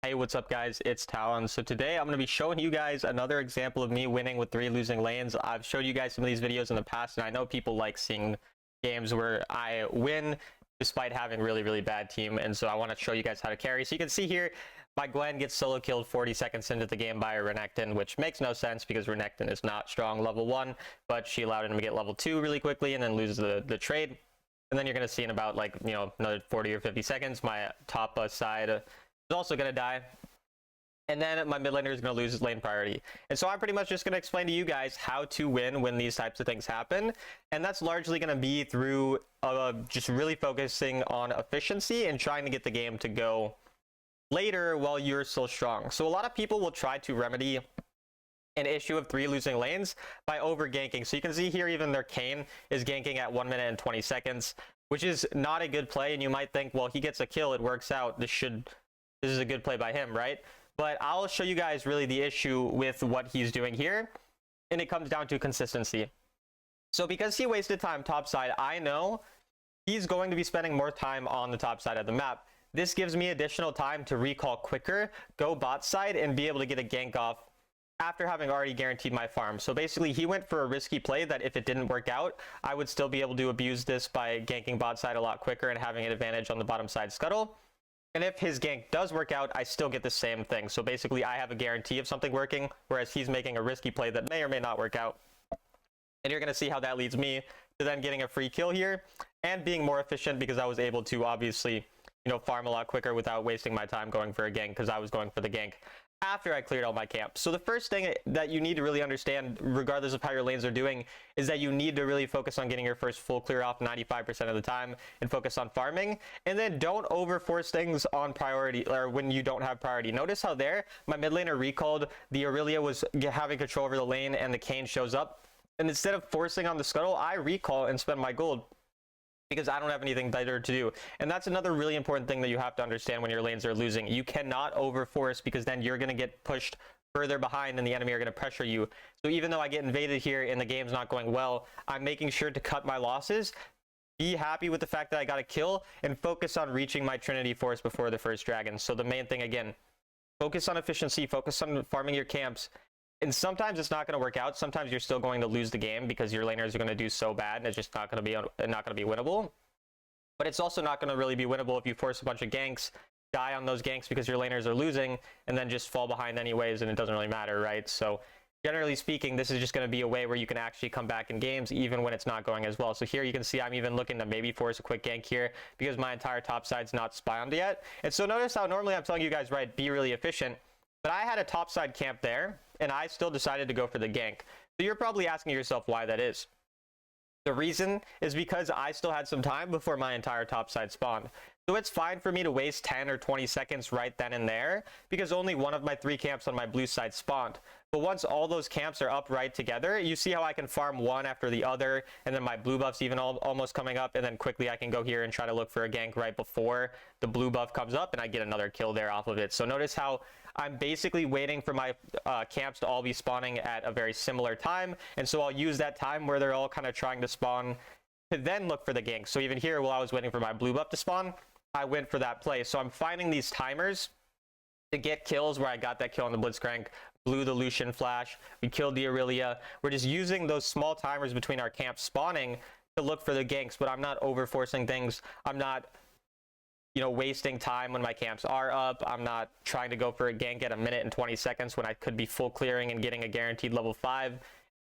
Hey, what's up guys? It's Talon. So today I'm going to be showing you guys another example of me winning with 3 losing lanes. I've showed you guys some of these videos in the past, and I know people like seeing games where I win despite having really bad team, and so I want to show you guys how to carry. So you can see here, my Gwen gets solo killed 40 seconds into the game by a Renekton, which makes no sense because Renekton is not strong level 1, but she allowed him to get level 2 really quickly and then lose the trade. And then you're going to see in about another 40 or 50 seconds, my top side is also going to die. And then my mid laner is going to lose his lane priority. And so I'm pretty much just going to explain to you guys how to win when these types of things happen. And that's largely going to be through just really focusing on efficiency and trying to get the game to go later while you're still strong. So a lot of people will try to remedy an issue of 3 losing lanes by over ganking. So you can see here even their Kayn is ganking at 1 minute and 20 seconds, which is not a good play. And you might think, well, he gets a kill, it works out. This is a good play by him, right? But I'll show you guys really the issue with what he's doing here, and it comes down to consistency. So because he wasted time top side, I know he's going to be spending more time on the top side of the map. This gives me additional time to recall quicker, go bot side, and be able to get a gank off after having already guaranteed my farm. So basically he went for a risky play that if it didn't work out, I would still be able to abuse this by ganking bot side a lot quicker and having an advantage on the bottom side scuttle. And if his gank does work out, I still get the same thing. So basically I have a guarantee of something working, whereas he's making a risky play that may or may not work out. And you're going to see how that leads me to then getting a free kill here and being more efficient because I was able to obviously, farm a lot quicker without wasting my time going for a gank because I was going for the gank after I cleared all my camps. So the first thing that you need to really understand, regardless of how your lanes are doing, is that you need to really focus on getting your first full clear off 95% of the time and focus on farming. And then don't overforce things on priority or when you don't have priority. Notice how there, my mid laner recalled, the Aurelia was having control over the lane and the Kayn shows up. And instead of forcing on the scuttle, I recall and spend my gold because I don't have anything better to do. And that's another really important thing that you have to understand when your lanes are losing. You cannot overforce because then you're going to get pushed further behind and the enemy are going to pressure you. So even though I get invaded here and the game's not going well, I'm making sure to cut my losses, be happy with the fact that I got a kill, and focus on reaching my Trinity Force before the first dragon. So the main thing, again, focus on efficiency, focus on farming your camps. And sometimes it's not going to work out. Sometimes you're still going to lose the game because your laners are going to do so bad and it's just not going to be winnable. But it's also not going to really be winnable if you force a bunch of ganks, die on those ganks because your laners are losing, and then just fall behind anyways, and it doesn't really matter, right? So generally speaking, this is just going to be a way where you can actually come back in games even when it's not going as well. So here you can see I'm even looking to maybe force a quick gank here because my entire top side's not spawned yet. And so notice how normally I'm telling you guys, right, be really efficient. But I had a topside camp there, and I still decided to go for the gank. So you're probably asking yourself why that is. The reason is because I still had some time before my entire topside spawned. So it's fine for me to waste 10 or 20 seconds right then and there because only one of my 3 camps on my blue side spawned. But once all those camps are up right together, you see how I can farm one after the other, and then my blue buff's even almost coming up, and then quickly I can go here and try to look for a gank right before the blue buff comes up, and I get another kill there off of it. So notice how I'm basically waiting for my camps to all be spawning at a very similar time, and so I'll use that time where they're all kind of trying to spawn to then look for the gank. So even here, while I was waiting for my blue buff to spawn, I went for that play. So I'm finding these timers to get kills where I got that kill on the Blitzcrank, blew the Lucian flash, we killed the Aurelia. We're just using those small timers between our camps spawning to look for the ganks, but I'm not overforcing things. I'm not, wasting time when my camps are up. I'm not trying to go for a gank at 1 minute and 20 seconds when I could be full clearing and getting a guaranteed level 5,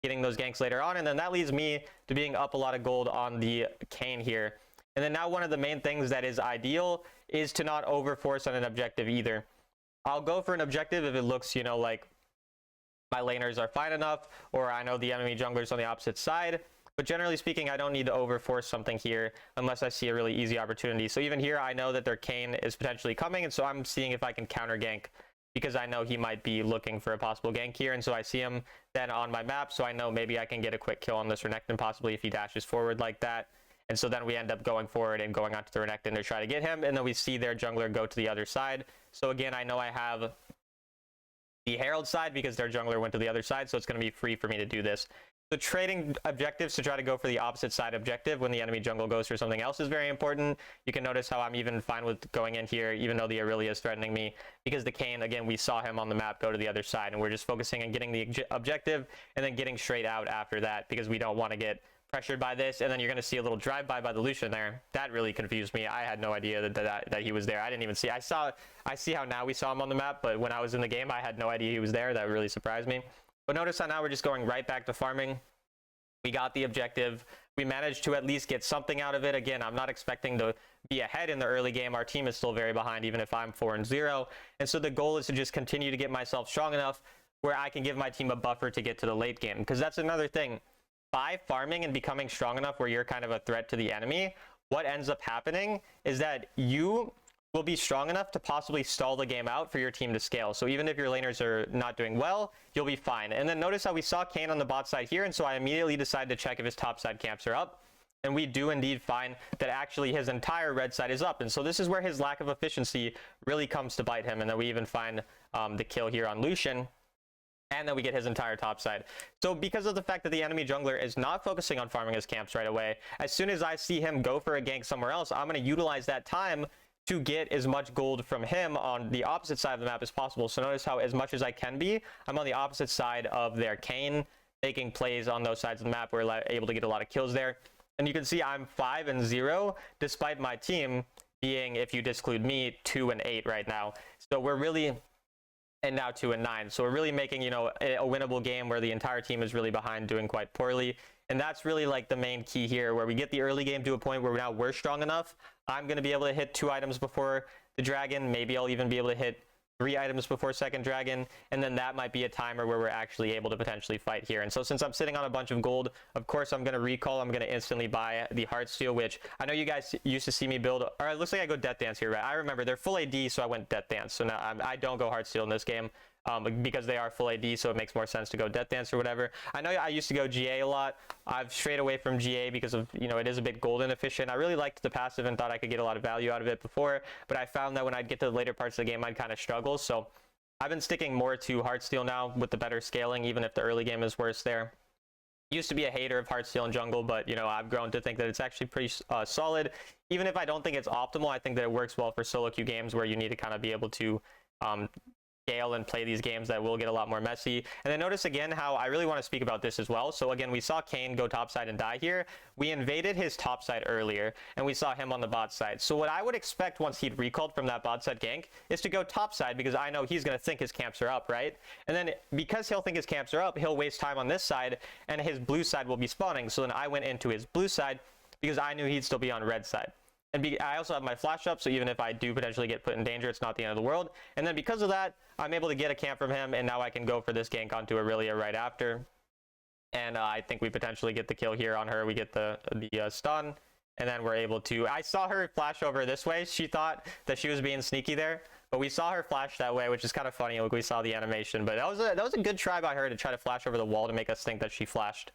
getting those ganks later on. And then that leads me to being up a lot of gold on the Kayn here. And then now one of the main things that is ideal is to not overforce on an objective either. I'll go for an objective if it looks, like my laners are fine enough, or I know the enemy jungler's on the opposite side. But generally speaking, I don't need to overforce something here unless I see a really easy opportunity. So even here, I know that their Kayn is potentially coming, and so I'm seeing if I can counter gank because I know he might be looking for a possible gank here. And so I see him then on my map, so I know maybe I can get a quick kill on this Renekton possibly if he dashes forward like that. And so then we end up going forward and going onto the Renekton to try to get him, and then we see their jungler go to the other side. So again, I know I have the Herald side because their jungler went to the other side, so it's going to be free for me to do this. So trading objectives to try to go for the opposite side objective when the enemy jungle goes for something else is very important. You can notice how I'm even fine with going in here, even though the Aurelia is threatening me, because the Kayn, again, we saw him on the map go to the other side, and we're just focusing on getting the objective and then getting straight out after that, because we don't want to get pressured by this. And then you're going to see a little drive-by by the Lucian there. That really confused me. I had no idea that he was there. I didn't even see. I see how now we saw him on the map, but when I was in the game, I had no idea he was there. That really surprised me. But notice how now we're just going right back to farming. We got the objective. We managed to at least get something out of it. Again, I'm not expecting to be ahead in the early game. Our team is still very behind, even if I'm 4-0. And so the goal is to just continue to get myself strong enough where I can give my team a buffer to get to the late game. Because that's another thing. By farming and becoming strong enough where you're kind of a threat to the enemy, what ends up happening is that you will be strong enough to possibly stall the game out for your team to scale. So even if your laners are not doing well, you'll be fine. And then notice how we saw Kayn on the bot side here, and so I immediately decided to check if his top side camps are up. And we do indeed find that actually his entire red side is up. And so this is where his lack of efficiency really comes to bite him. And then we even find the kill here on Lucian. And then we get his entire top side. So because of the fact that the enemy jungler is not focusing on farming his camps right away, as soon as I see him go for a gank somewhere else, I'm going to utilize that time to get as much gold from him on the opposite side of the map as possible. So notice how, as much as I can be, I'm on the opposite side of their Kayn, making plays on those sides of the map. We're able to get a lot of kills there. And you can see I'm 5-0, despite my team being, if you disclude me, 2-8 right now. So we're really... and now 2-9. So we're really making, you know, a winnable game where the entire team is really behind, doing quite poorly. And that's really like the main key here, where we get the early game to a point where now we're strong enough. I'm going to be able to hit 2 items before the dragon. Maybe I'll even be able to hit 3 items before second dragon. And then that might be a timer where we're actually able to potentially fight here. And so since I'm sitting on a bunch of gold, of course I'm going to recall. I'm going to instantly buy the Heartsteel, which I know you guys used to see me build. Or it looks like I go Death Dance here, right? I remember they're full AD, so I went Death Dance. So now I don't go Heartsteel in this game. Because they are full AD, so it makes more sense to go Death Dance or whatever. I know I used to go GA a lot. I've strayed away from GA because of, you know, it is a bit gold inefficient. I really liked the passive and thought I could get a lot of value out of it before, but I found that when I'd get to the later parts of the game, I'd kind of struggle. So I've been sticking more to Heartsteel now with the better scaling, even if the early game is worse there. Used to be a hater of Heartsteel and jungle, but, you know, I've grown to think that it's actually pretty solid. Even if I don't think it's optimal, I think that it works well for solo queue games where you need to kind of be able to scale and play these games that will get a lot more messy. And then notice again how I really want to speak about this as well. So again, we saw Kayn go topside and die here. We invaded his top side earlier, and we saw him on the bot side. So what I would expect once he'd recalled from that bot side gank is to go top side, because I know he's going to think his camps are up, right? And then because he'll think his camps are up, he'll waste time on this side, and his blue side will be spawning. So then I went into his blue side because I knew he'd still be on red side. And I also have my flash up, so even if I do potentially get put in danger, it's not the end of the world. And then because of that, I'm able to get a camp from him, and now I can go for this gank onto Aurelia right after. And I think we potentially get the kill here on her. We get the stun, and then we're able to... I saw her flash over this way. She thought that she was being sneaky there, but we saw her flash that way, which is kind of funny. Like, we saw the animation, but that was a good try by her to try to flash over the wall to make us think that she flashed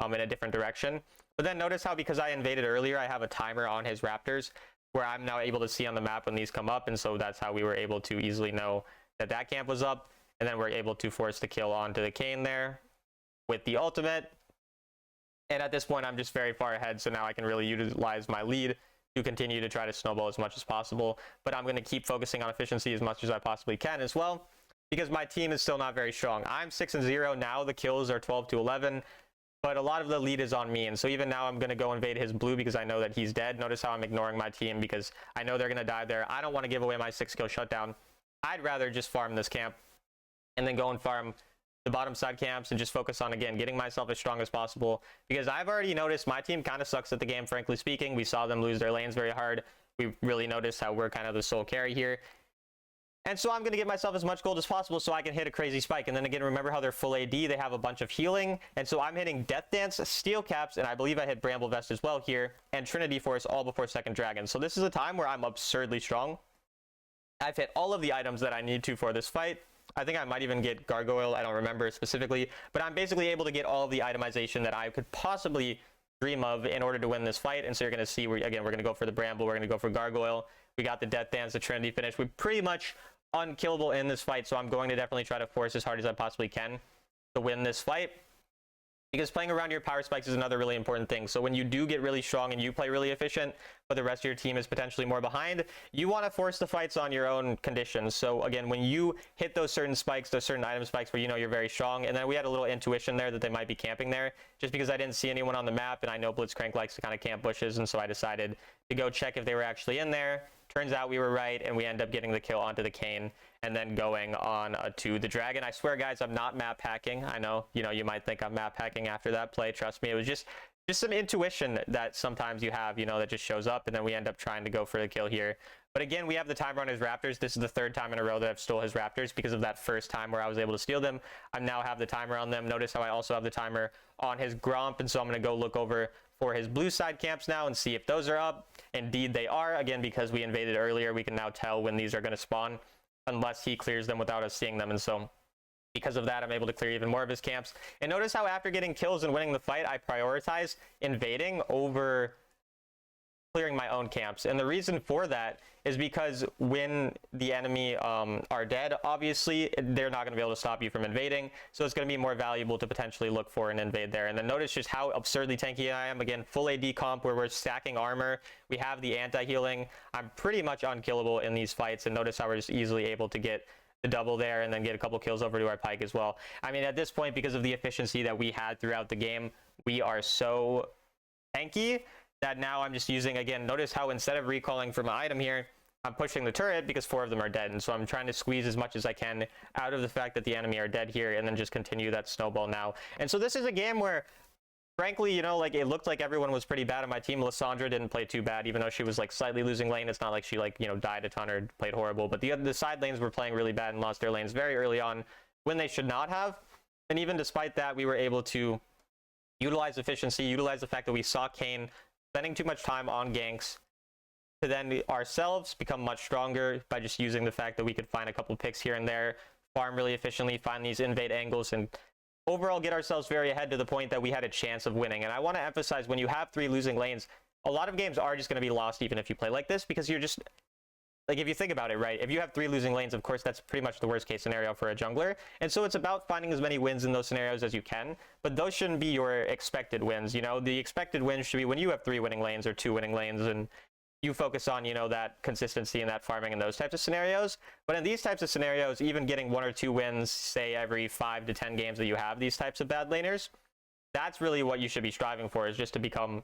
in a different direction. But then notice how, because I invaded earlier, I have a timer on his raptors where I'm now able to see on the map when these come up. And so that's how we were able to easily know that that camp was up. And then we're able to force the kill onto the Kayn there with the ultimate. And at this point, I'm just very far ahead. So now I can really utilize my lead to continue to try to snowball as much as possible. But I'm going to keep focusing on efficiency as much as I possibly can as well, because my team is still not very strong. I'm 6-0 now. The kills are 12-11. But a lot of the lead is on me, and so even now I'm going to go invade his blue because I know that he's dead. Notice how I'm ignoring my team because I know they're going to die there. I don't want to give away my 6-kill shutdown. I'd rather just farm this camp and then go and farm the bottom side camps and just focus on, again, getting myself as strong as possible, because I've already noticed my team kind of sucks at the game, frankly speaking. We saw them lose their lanes very hard. We really noticed how we're kind of the sole carry here. And so I'm going to get myself as much gold as possible so I can hit a crazy spike. And then again, remember how they're full AD. They have a bunch of healing. And so I'm hitting Death Dance, Steel Caps, and I believe I hit Bramble Vest as well here, and Trinity Force all before second dragon. So this is a time where I'm absurdly strong. I've hit all of the items that I need to for this fight. I think I might even get Gargoyle. I don't remember specifically. But I'm basically able to get all of the itemization that I could possibly dream of in order to win this fight. And so you're going to see, again, we're going to go for the Bramble. We're going to go for Gargoyle. We got the Death Dance, the Trinity finish. We pretty much unkillable in this fight, so I'm going to definitely try to force as hard as I possibly can to win this fight. because playing around your power spikes is another really important thing. So when you do get really strong and you play really efficient, but the rest of your team is potentially more behind, you want to force the fights on your own conditions. So again, when you hit those certain spikes, those certain item spikes where you know you're very strong, and then we had a little intuition there that they might be camping there, just because I didn't see anyone on the map, and I know Blitzcrank likes to kind of camp bushes, and so I decided to go check if they were actually in there. Turns out we were right, and we end up getting the kill onto the Kane, and then going on to the Dragon. I swear, guys, I'm not map hacking. I know, you might think I'm map hacking after that play. Trust me, it was just some intuition that sometimes you have, that just shows up, and then we end up trying to go for the kill here. But again, we have the timer on his Raptors. This is the third time in a row that I've stole his Raptors because of that first time where I was able to steal them. I now have the timer on them. Notice how I also have the timer on his Gromp, and so I'm going to go look over for his blue side camps now and see if those are up. Indeed, they are. Again, because we invaded earlier, we can now tell when these are going to spawn unless he clears them without us seeing them, and so because of that, I'm able to clear even more of his camps. And notice how after getting kills and winning the fight, I prioritize invading over clearing my own camps. And the reason for that is because when the enemy are dead, obviously they're not going to be able to stop you from invading, so it's going to be more valuable to potentially look for an invade there. And then notice just how absurdly tanky I am. Again, full AD comp where we're stacking armor, we have the anti-healing. I'm pretty much unkillable in these fights, and notice how we're just easily able to get the double there and then get a couple kills over to our Pyke as well. I mean, at this point, because of the efficiency that we had throughout the game, we are so tanky that now I'm just using, again, notice how instead of recalling for my item here, I'm pushing the turret because 4 of them are dead. And so I'm trying to squeeze as much as I can out of the fact that the enemy are dead here, and then just continue that snowball now. And so this is a game where, frankly, like it looked like everyone was pretty bad on my team. Lissandra didn't play too bad, even though she was like slightly losing lane. It's not like she died a ton or played horrible, but the side lanes were playing really bad and lost their lanes very early on when they should not have. And even despite that, we were able to utilize efficiency, utilize the fact that we saw Kane spending too much time on ganks, to then ourselves become much stronger by just using the fact that we could find a couple picks here and there, farm really efficiently, find these invade angles, and overall get ourselves very ahead to the point that we had a chance of winning. And I want to emphasize, when you have 3 losing lanes, a lot of games are just going to be lost even if you play like this, because you're just, like, if you think about it, right, if you have 3 losing lanes, of course that's pretty much the worst case scenario for a jungler, and so it's about finding as many wins in those scenarios as you can, but those shouldn't be your expected wins. The expected wins should be when you have 3 winning lanes or 2 winning lanes, and you focus on that consistency and that farming in those types of scenarios. But in these types of scenarios, even getting 1 or 2 wins, say every 5 to 10 games that you have these types of bad laners, that's really what you should be striving for, is just to become,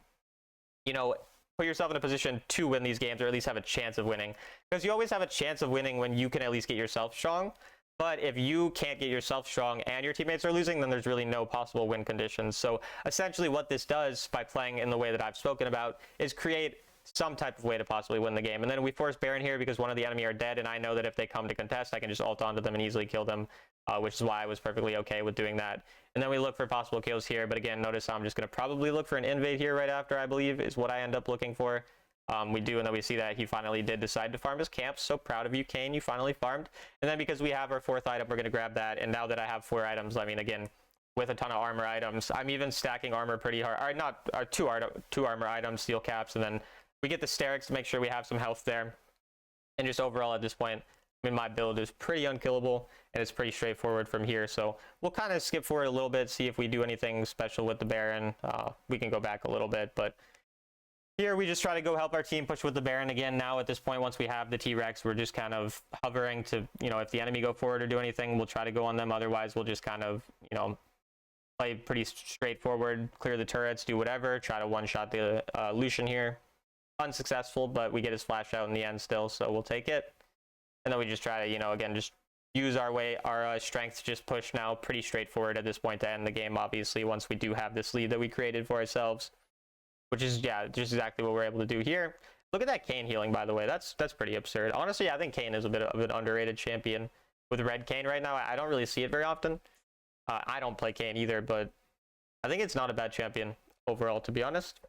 put yourself in a position to win these games, or at least have a chance of winning. Because you always have a chance of winning when you can at least get yourself strong. But if you can't get yourself strong and your teammates are losing, then there's really no possible win conditions. So essentially what this does, by playing in the way that I've spoken about, is create some type of way to possibly win the game. And then we force Baron here because one of the enemy are dead, and I know that if they come to contest, I can just ult onto them and easily kill them, which is why I was perfectly okay with doing that. And then we look for possible kills here, but again, notice I'm just going to probably look for an invade here right after, I believe, is what I end up looking for. We do, and then we see that he finally did decide to farm his camp. So proud of you, Kane, you finally farmed. And then because we have our 4th item, we're going to grab that, and now that I have 4 items, I mean, again, with a ton of armor items, I'm even stacking armor pretty hard. All right, not 2 armor items, steel caps, and then we get the Sterix to make sure we have some health there. And just overall at this point, I mean, my build is pretty unkillable, and it's pretty straightforward from here. So we'll kind of skip forward a little bit, see if we do anything special with the Baron. We can go back a little bit, but here we just try to go help our team push with the Baron again. Now at this point, once we have the T-Rex, we're just kind of hovering to, if the enemy go forward or do anything, we'll try to go on them. Otherwise, we'll just kind of, play pretty straightforward, clear the turrets, do whatever, try to one-shot the Lucian here. Unsuccessful, but we get his flash out in the end still, so we'll take it. And then we just try to, again, just use our strength to just push now. Pretty straightforward at this point to end the game, obviously, once we do have this lead that we created for ourselves, which is, yeah, just exactly what we're able to do here. Look at that Kane healing, by the way. That's pretty absurd. Honestly, I think Kane is a bit of an underrated champion with red Kane right now. I don't really see it very often. I don't play Kane either, but I think it's not a bad champion overall, to be honest.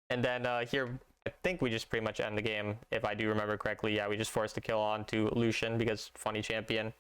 And then here, I think we just pretty much end the game, if I do remember correctly. Yeah, we just forced the kill on to Lucian because funny champion.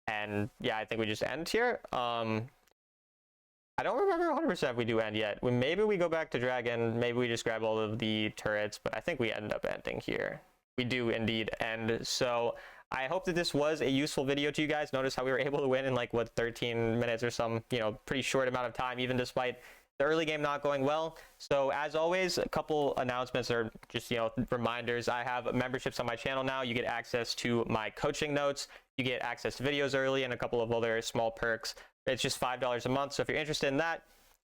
And yeah, I think we just end here. I don't remember 100% if we do end yet. Maybe we go back to Dragon. Maybe we just grab all of the turrets, but I think we end up ending here. We do indeed end. So I hope that this was a useful video to you guys. Notice how we were able to win in like, what, 13 minutes or some, pretty short amount of time, even despite the early game not going well. So as always, a couple announcements or just, reminders. I have memberships on my channel now. You get access to my coaching notes. You get access to videos early and a couple of other small perks. It's just $5 a month. So if you're interested in that,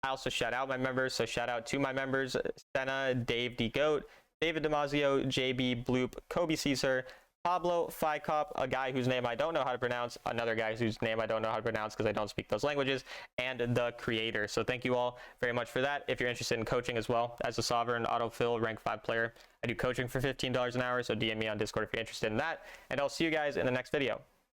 I also shout out my members. So shout out to my members: Senna, Dave D. Goat, David Damasio, JB Bloop, Kobe Caesar, Pablo Ficop, a guy whose name I don't know how to pronounce, another guy whose name I don't know how to pronounce because I don't speak those languages, and the creator. So thank you all very much for that. If you're interested in coaching as well, as a sovereign autofill rank 5 player, I do coaching for $15 an hour, so DM me on Discord if you're interested in that, and I'll see you guys in the next video.